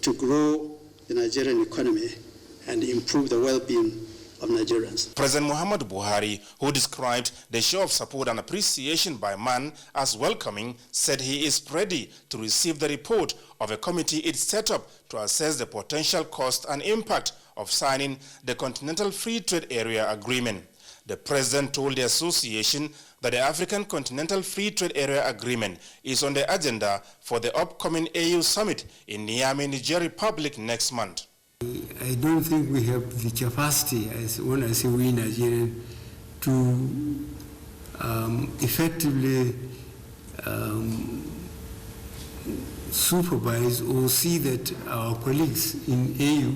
to grow the Nigerian economy and improve the well-being of Nigerians. President Muhammadu Buhari, who described the show of support and appreciation by man as welcoming, said he is ready to receive the report of a committee it set up to assess the potential cost and impact of signing the Continental Free Trade Area Agreement. The president told the association that the African Continental Free Trade Area Agreement is on the agenda for the upcoming AU summit in Niamey, Niger Republic next month. I don't think we have the capacity, when I say we Nigerian, to effectively supervise or see that our colleagues in AU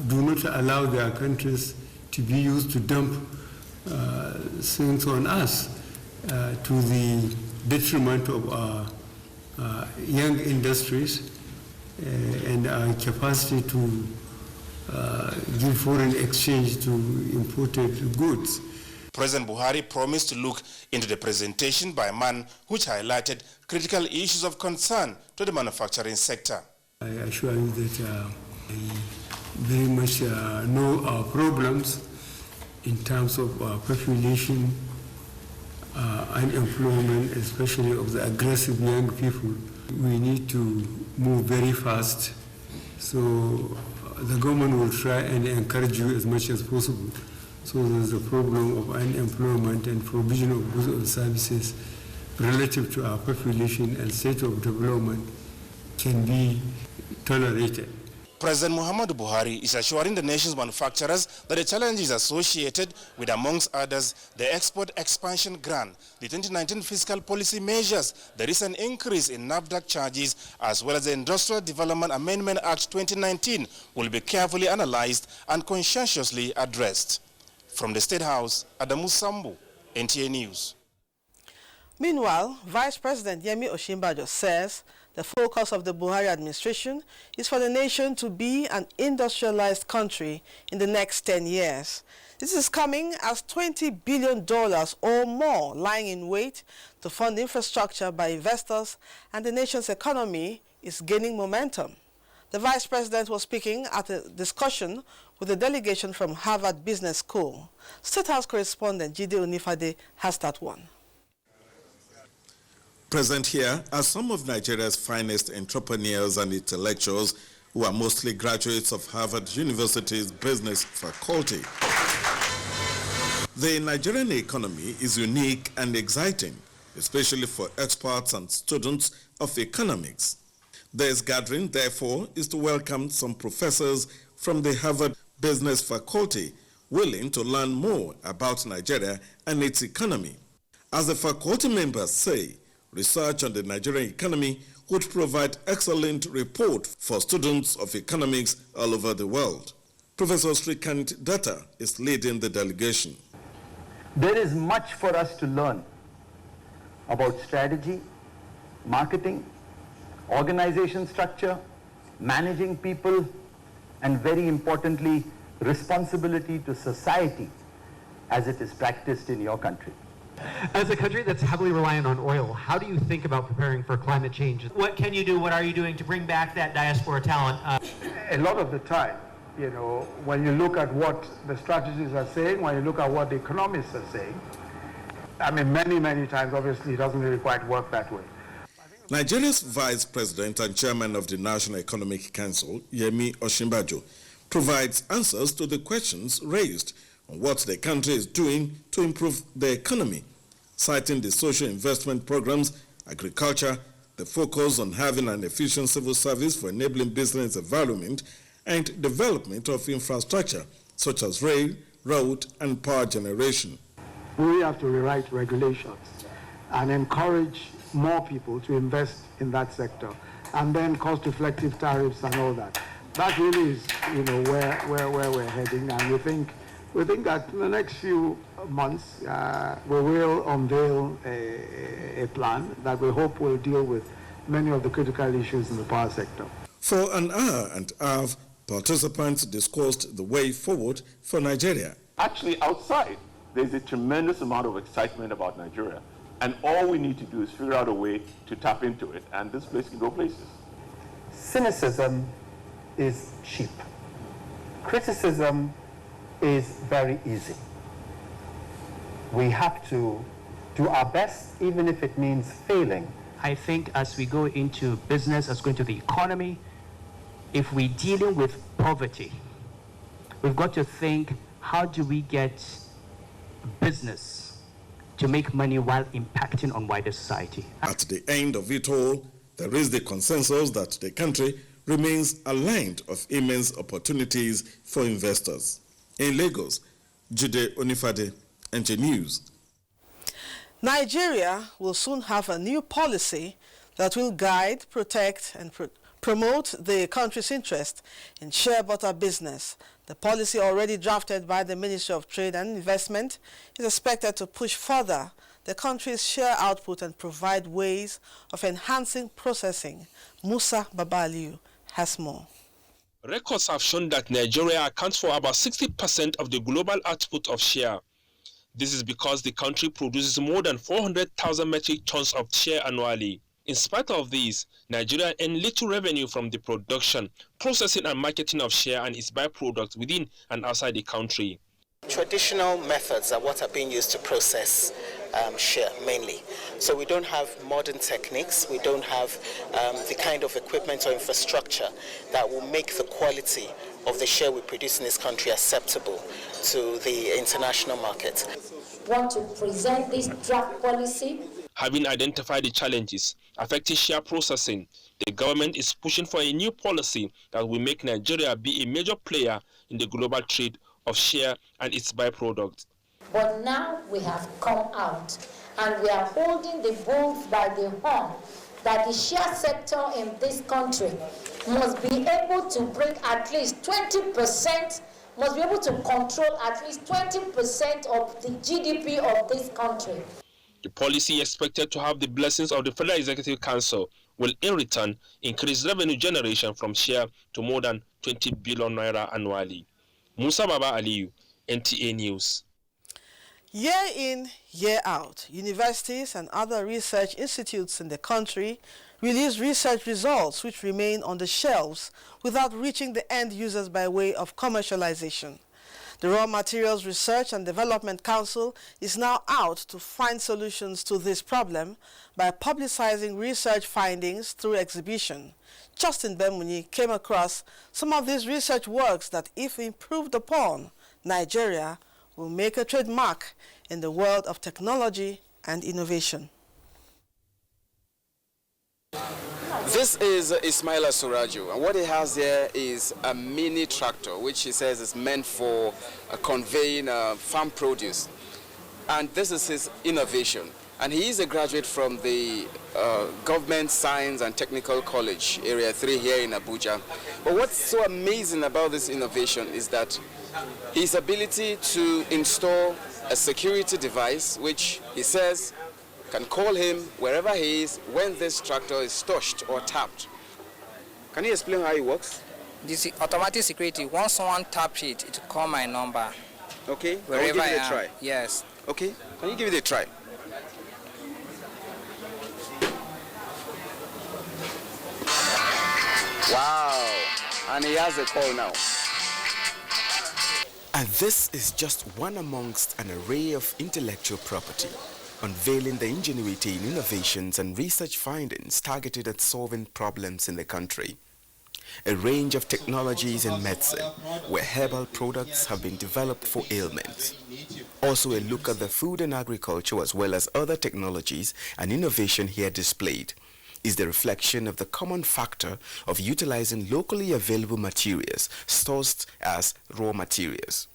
do not allow their countries to be used to dump things on us to the detriment of our young industries and our capacity to give foreign exchange to imported goods. President Buhari promised to look into the presentation by man, which highlighted critical issues of concern to the manufacturing sector. I assure you that I very much know our problems in terms of population, unemployment, especially of the aggressive young people. We need to move very fast, so the government will try and encourage you as much as possible. So there's a problem of unemployment and provision of goods and services relative to our population and state of development can be tolerated. President Muhammadu Buhari is assuring the nation's manufacturers that the challenges associated with, amongst others, the export expansion grant, the 2019 fiscal policy measures, the recent increase in NAFDAC charges, as well as the Industrial Development Amendment Act 2019 will be carefully analyzed and conscientiously addressed. From the State House, Adamu Sambu, NTA News. Meanwhile, Vice President Yemi Osinbajo says the focus of the Buhari administration is for the nation to be an industrialized country in the next 10 years. This is coming as $20 billion or more lying in wait to fund infrastructure by investors, and the nation's economy is gaining momentum. The Vice President was speaking at a discussion with a delegation from Havard Business School. State House correspondent Jide Onifade has that one. Present here are some of Nigeria's finest entrepreneurs and intellectuals who are mostly graduates of Harvard University's business faculty. The Nigerian economy is unique and exciting, especially for experts and students of economics. This gathering, therefore, is to welcome some professors from the Harvard Business Faculty willing to learn more about Nigeria and its economy. As the faculty members say, research on the Nigerian economy would provide excellent report for students of economics all over the world. Professor Srikant Datar is leading the delegation. There is much for us to learn about strategy, marketing, organization structure, managing people, and very importantly, responsibility to society as it is practiced in your country. As a country that's heavily reliant on oil, how do you think about preparing for climate change? What can you do, what are you doing to bring back that diaspora talent? A lot of the time, you know, when you look at what the strategies are saying, when you look at what the economists are saying, I mean, many times, obviously, it doesn't really quite work that way. Nigeria's Vice President and Chairman of the National Economic Council, Yemi Osinbajo, provides answers to the questions raised on what the country is doing to improve the economy, citing the social investment programs, agriculture, the focus on having an efficient civil service for enabling business environment, and development of infrastructure such as rail, road, and power generation. We have to rewrite regulations and encourage more people to invest in that sector, and then cost-reflective tariffs and all that. That really is, you know, where we're heading, and we think that in the next few months we will unveil a plan that we hope will deal with many of the critical issues in the power sector. For an hour and a half, participants discussed the way forward for Nigeria. Actually, outside, there's a tremendous amount of excitement about Nigeria, and all we need to do is figure out a way to tap into it, and this place can go places. cynicism is cheap. Criticism is very easy. We have to do our best, even if it means failing. I think as we go into business, as we go into the economy, if we're dealing with poverty, we've got to think, how do we get business to make money while impacting on wider society? At the end of it all, there is the consensus that the country remains aligned of immense opportunities for investors. In Lagos, Jude Onifade, NTA News. Nigeria will soon have a new policy that will guide, protect, and promote the country's interest in shea butter business. The policy, already drafted by the Ministry of Trade and Investment, is expected to push further the country's shea output and provide ways of enhancing processing. Musa Babaliu has more. Records have shown that Nigeria accounts for about 60% of the global output of shea. This is because the country produces more than 400,000 metric tons of shea annually. In spite of this, Nigeria earns little revenue from the production, processing and marketing of shea and its byproducts within and outside the country. Traditional methods are what are being used to process shea mainly. So we don't have modern techniques, we don't have the kind of equipment or infrastructure that will make the quality of the shea we produce in this country acceptable to the international market. Want to present this draft policy. Having identified the challenges affecting shea processing, the government is pushing for a new policy that will make Nigeria be a major player in the global trade of shea and its byproducts. But now we have come out and we are holding the bulls by the horn that the shea sector in this country must be able to bring at least 20%, must be able to control at least 20% of the GDP of this country. The policy expected to have the blessings of the Federal Executive Council will in return increase revenue generation from shea to more than 20 billion naira annually. Musa Baba Aliyu, NTA News. Year in, year out, universities and other research institutes in the country release research results which remain on the shelves without reaching the end users by way of commercialization. The Raw Materials Research and Development Council is now out to find solutions to this problem by publicizing research findings through exhibition. Justin Bemuni came across some of these research works that, if improved upon, Nigeria will make a trademark in the world of technology and innovation. This is Ismaila Suraju, and what he has here is a mini tractor, which he says is meant for conveying farm produce. And this is his innovation. And he is a graduate from the Government Science and Technical College, Area 3 here in Abuja. But what's so amazing about this innovation is that his ability to install a security device, which he says can call him wherever he is when this tractor is touched or tapped. Can you explain how it works? This automatic security, once someone taps it, it will call my number. Okay, wherever can you give it a try? Yes. Okay, can you give it a try? Wow, and he has a call now. And this is just one amongst an array of intellectual property, unveiling the ingenuity in innovations and research findings targeted at solving problems in the country. A range of technologies in medicine, where herbal products have been developed for ailments. Also a look at the food and agriculture as well as other technologies and innovation here displayed is the reflection of the common factor of utilizing locally available materials sourced as raw materials.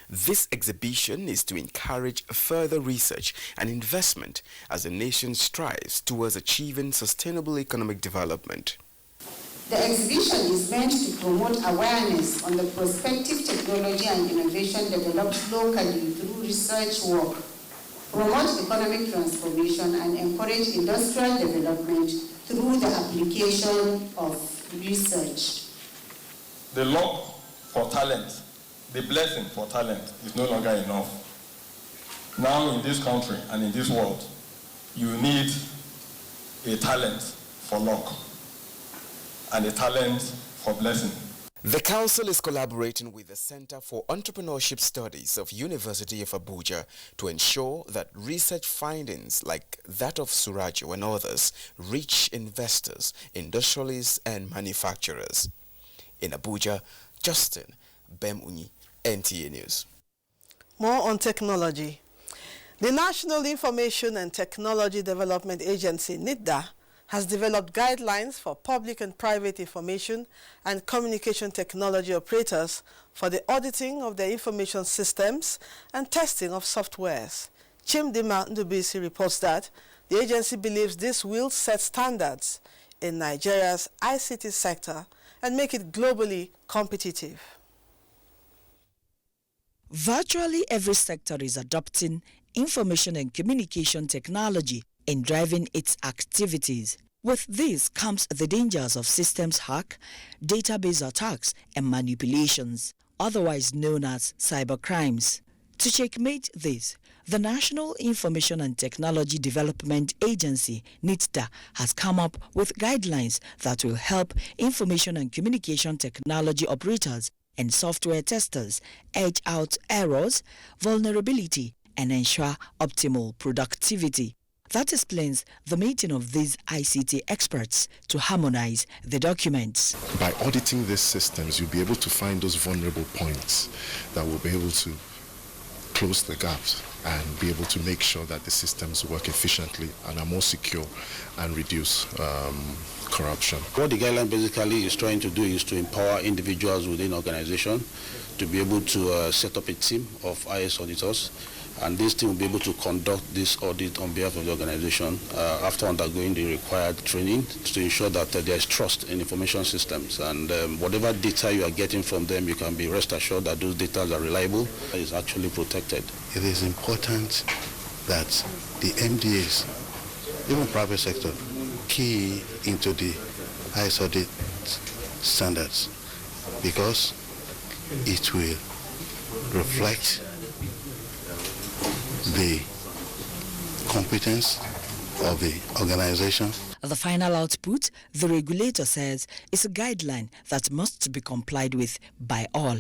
This exhibition is to encourage further research and investment as the nation strives towards achieving sustainable economic development. The exhibition is meant to promote awareness on the prospective technology and innovation developed locally through research work, promote economic transformation, and encourage industrial development through the application of research. The luck for talent, the blessing for talent is no longer enough. Now in this country and in this world, you need a talent for luck. and a talent for blessing. The council is collaborating with the Center for Entrepreneurship Studies of University of Abuja to ensure that research findings like that of Surajo and others reach investors, industrialists and manufacturers. In Abuja, Justin Bemuni, NTA News. More on technology. The National Information and Technology Development Agency, NITDA, has developed guidelines for public and private information and communication technology operators for the auditing of their information systems and testing of softwares. Chimdima Ndubisi reports that the agency believes this will set standards in Nigeria's ICT sector and make it globally competitive. Virtually every sector is adopting information and communication technology in driving its activities. With this comes the dangers of systems hack, database attacks, and manipulations, otherwise known as cybercrimes. To checkmate this, the National Information and Technology Development Agency, NITDA, has come up with guidelines that will help information and communication technology operators and software testers edge out errors, vulnerability, and ensure optimal productivity. That explains the meeting of these ICT experts to harmonize the documents. By auditing these systems, you'll be able to find those vulnerable points that will be able to close the gaps and be able to make sure that the systems work efficiently and are more secure and reduce corruption. What the guideline basically is trying to do is to empower individuals within organization to be able to set up a team of IS auditors, and this team will be able to conduct this audit on behalf of the organization after undergoing the required training to ensure that there is trust in information systems, and whatever data you are getting from them, you can be rest assured that those data are reliable, is actually protected. It is important that the MDAs, even private sector, key into the IS audit standards, because it will reflect the competence of the organization. The final output, the regulator says, is a guideline that must be complied with by all.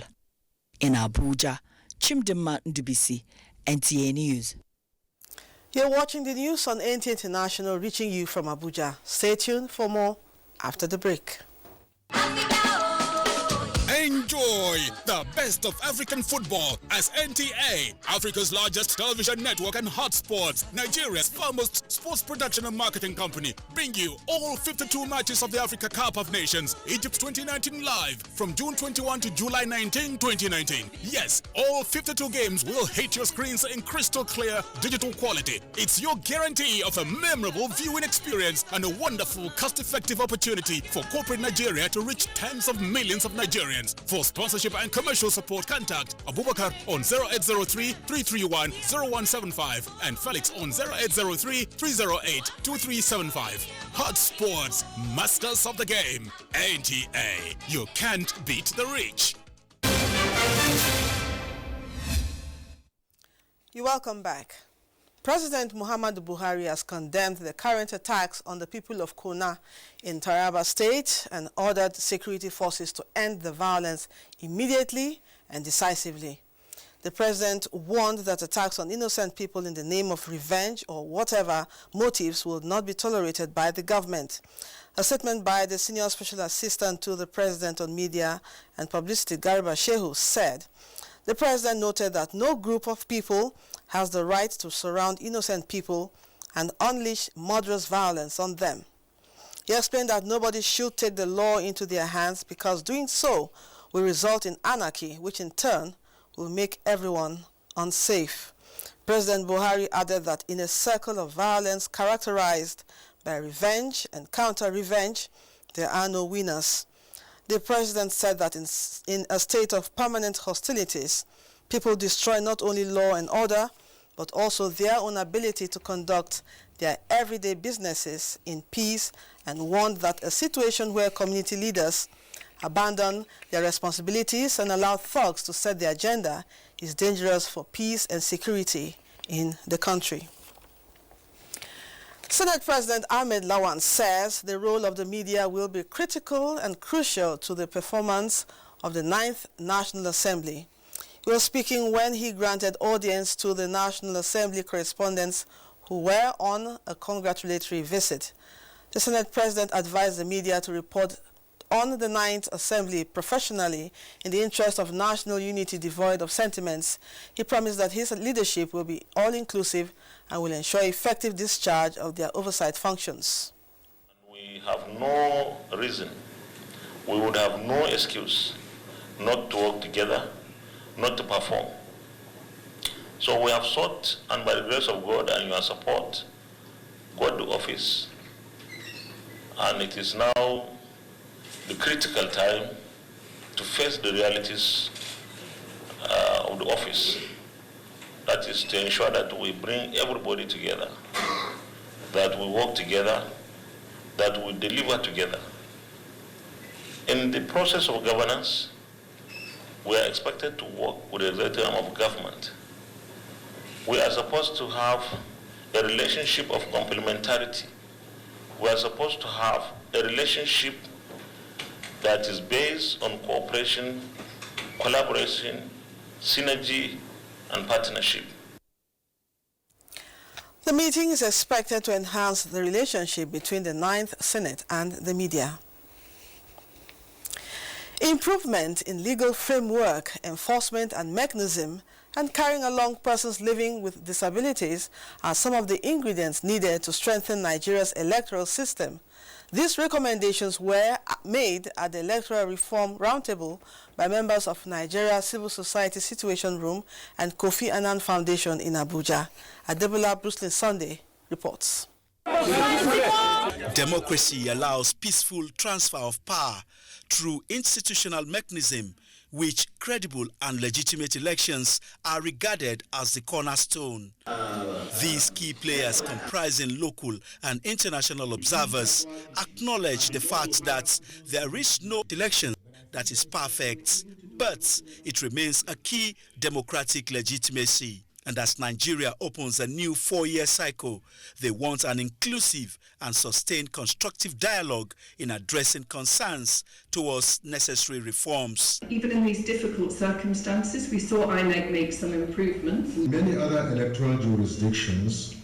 In Abuja, Chimdima Ndubisi, NTA News. You're watching the news on NTA International, reaching you from Abuja. Stay tuned for more after the break. Enjoy the best of African football as NTA, Africa's largest television network and hotspots, Nigeria's foremost sports production and marketing company, bring you all 52 matches of the Africa Cup of Nations, Egypt 2019 live from June 21 to July 19, 2019. Yes, all 52 games will hit your screens in crystal clear digital quality. It's your guarantee of a memorable viewing experience and a wonderful cost-effective opportunity for corporate Nigeria to reach tens of millions of Nigerians. For sponsorship and commercial support, contact Abubakar on 0803-331-0175 and Felix on 0803-308-2375. Hot Sports, masters of the game. NTA, you can't beat the reach. You're welcome back. President Muhammadu Buhari has condemned the current attacks on the people of Kona in Taraba State and ordered security forces to end the violence immediately and decisively. The president warned that attacks on innocent people in the name of revenge or whatever motives will not be tolerated by the government. A statement by the Senior Special Assistant to the President on Media and Publicity, Garba Shehu, said, the president noted that no group of people has the right to surround innocent people and unleash murderous violence on them. He explained that nobody should take the law into their hands because doing so will result in anarchy, which in turn will make everyone unsafe. President Buhari added that in a circle of violence characterized by revenge and counter-revenge, there are no winners. The president said that in a state of permanent hostilities, people destroy not only law and order, but also their own ability to conduct their everyday businesses in peace, and warned that a situation where community leaders abandon their responsibilities and allow thugs to set the agenda is dangerous for peace and security in the country. Senate President Ahmed Lawan says the role of the media will be critical and crucial to the performance of the 9th National Assembly. He was speaking when he granted audience to the National Assembly correspondents who were on a congratulatory visit. The Senate President advised the media to report on the 9th Assembly professionally in the interest of national unity devoid of sentiments. He promised that his leadership will be all-inclusive and will ensure effective discharge of their oversight functions. We have no reason, we would have no excuse not to work together, not to perform. So we have sought, and by the grace of God and your support, got the office. And it is now the critical time to face the realities of the office. That is to ensure that we bring everybody together, that we work together, that we deliver together. In the process of governance, we are expected to work with the executive arm of government. We are supposed to have a relationship of complementarity. We are supposed to have a relationship that is based on cooperation, collaboration, synergy, and partnership. The meeting is expected to enhance the relationship between the 9th Senate and the media. Improvement in legal framework, enforcement and mechanism, and carrying along persons living with disabilities are some of the ingredients needed to strengthen Nigeria's electoral system. These recommendations were made at the Electoral Reform Roundtable by members of Nigeria Civil Society Situation Room and Kofi Annan Foundation in Abuja. Adebola Brucelin Sunday reports. Democracy allows peaceful transfer of power through institutional mechanism, which credible and legitimate elections are regarded as the cornerstone. These key players, comprising local and international observers, acknowledge the fact that there is no election that is perfect, but it remains a key democratic legitimacy. And as Nigeria opens a new 4-year cycle, they want an inclusive and sustained constructive dialogue in addressing concerns towards necessary reforms. Even in these difficult circumstances, we saw INEC make some improvements. In many other electoral jurisdictions,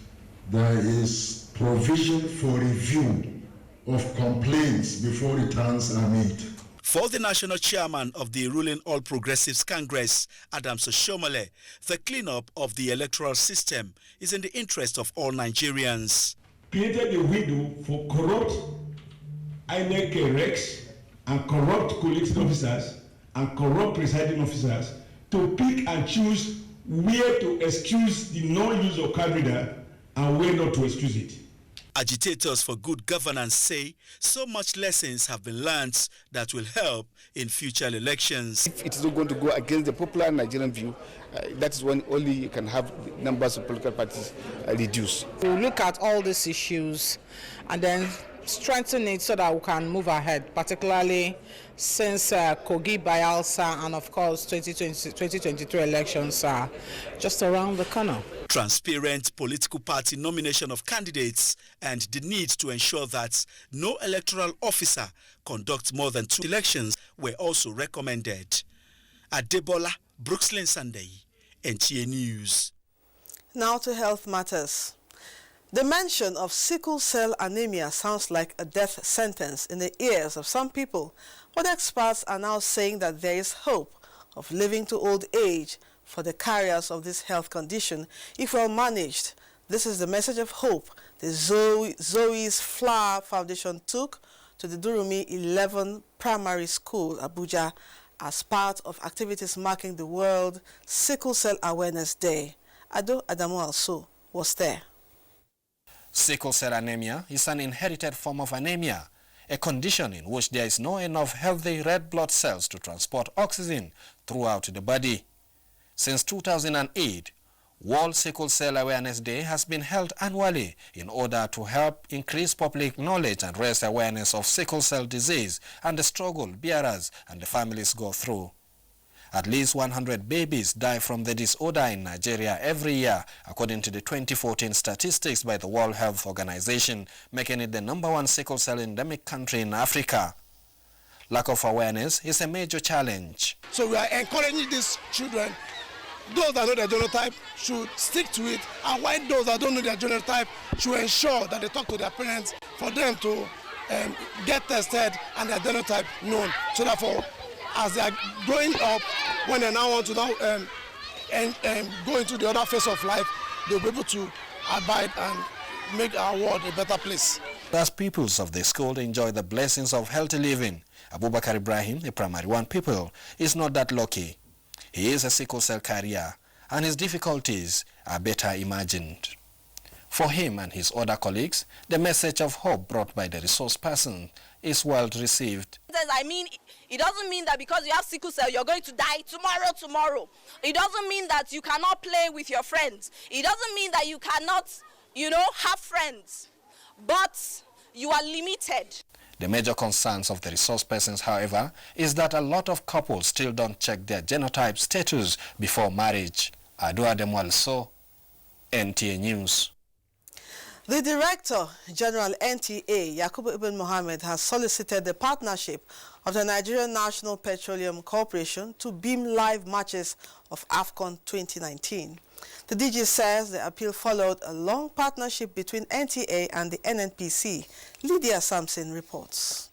there is provision for review of complaints before returns are made. For the national chairman of the ruling All Progressives Congress, Adams Oshomole, the cleanup of the electoral system is in the interest of all Nigerians. Created a window for corrupt INEC recs and corrupt collecting officers and corrupt presiding officers to pick and choose where to excuse the non-use of card reader and where not to excuse it. Agitators for good governance say so much lessons have been learned that will help in future elections. If it is not going to go against the popular Nigerian view, that is when only you can have numbers of political parties reduced. We look at all these issues and then strengthen it so that we can move ahead, particularly since Kogi, Bayelsa, and of course 2023 elections are just around the corner. Transparent political party nomination of candidates and the need to ensure that no electoral officer conducts more than 2 elections were also recommended. Adebola Brucelin Sunday, NTA News. Now to health matters. The mention of sickle cell anemia sounds like a death sentence in the ears of some people, but experts are now saying that there is hope of living to old age for the carriers of this health condition if well managed. This is the message of hope the Zoe's Flower Foundation took to the Durumi 11 Primary School, Abuja, as part of activities marking the World Sickle Cell Awareness Day. Ado Adamu also was there. Sickle cell anemia is an inherited form of anemia, a condition in which there is not enough healthy red blood cells to transport oxygen throughout the body. Since 2008, World Sickle Cell Awareness Day has been held annually in order to help increase public knowledge and raise awareness of sickle cell disease and the struggle bearers and the families go through. At least 100 babies die from the disorder in Nigeria every year, according to the 2014 statistics by the World Health Organization, making it the #1 sickle cell endemic country in Africa. Lack of awareness is a major challenge. So we are encouraging these children, those that know their genotype should stick to it, and while those that don't know their genotype should ensure that they talk to their parents for them to get tested and their genotype known, so that as they are growing up, when they now want to go into the other phase of life, they'll be able to abide and make our world a better place. As pupils of the school enjoy the blessings of healthy living, Abubakar Ibrahim, a primary 1 pupil, is not that lucky. He is a sickle cell carrier, and his difficulties are better imagined. For him and his other colleagues, the message of hope brought by the resource person is well received. I mean, it doesn't mean that because you have sickle cell, you're going to die tomorrow. It doesn't mean that you cannot play with your friends. It doesn't mean that you cannot, have friends. But you are limited. The major concerns of the resource persons, however, is that a lot of couples still don't check their genotype status before marriage. Adua Demwalso, NTA News. The Director General NTA, Yakubu Ibn Mohammed, has solicited the partnership of the Nigerian National Petroleum Corporation to beam live matches of AFCON 2019. The DG says the appeal followed a long partnership between NTA and the NNPC. Lydia Sampson reports.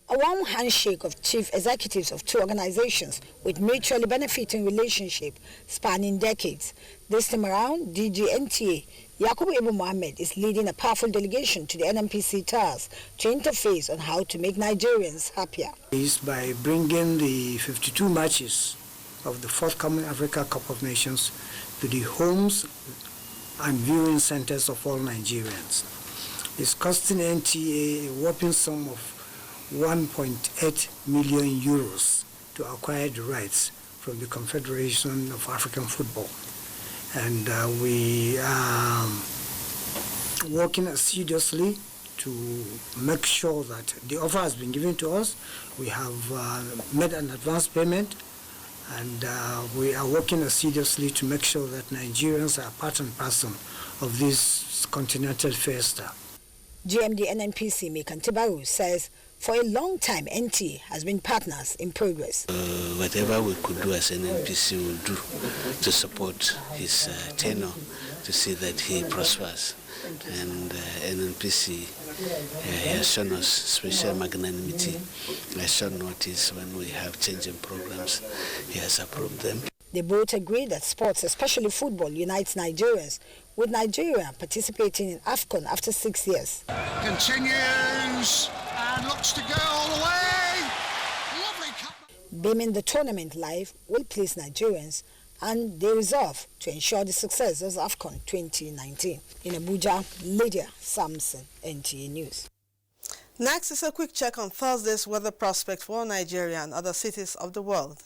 A warm handshake of chief executives of 2 organizations with mutually benefiting relationship spanning decades. This time around, DG NTA Yakubu Ibn Mohammed is leading a powerful delegation to the NNPC TARS to interface on how to make Nigerians happier. Is by bringing the 52 matches of the forthcoming Africa Cup of Nations to the homes and viewing centers of all Nigerians. It's costing NTA a whopping sum of 1.8 million euros to acquire the rights from the Confederation of African Football. And we are working assiduously to make sure that the offer has been given to us. We have made an advance payment, and we are working assiduously to make sure that Nigerians are part and parcel of this continental fiesta. GMD NNPC Maikanti says for a long time NTA has been partners in progress. Whatever we could do as NNPC will do to support his tenure, to see that he prospers. And NNPC has shown us special magnanimity, has shown notice when we have changing programs. He has approved them. They both agree that sports, especially football, unites Nigerians, with Nigeria participating in AFCON after 6 years. Continues and looks to go all the way. Lovely cut. Beaming the tournament live will please Nigerians, and they resolve to ensure the success of AFCON 2019. In Abuja, Lydia Sampson, NTA News. Next is a quick check on Thursday's weather prospect for Nigeria and other cities of the world.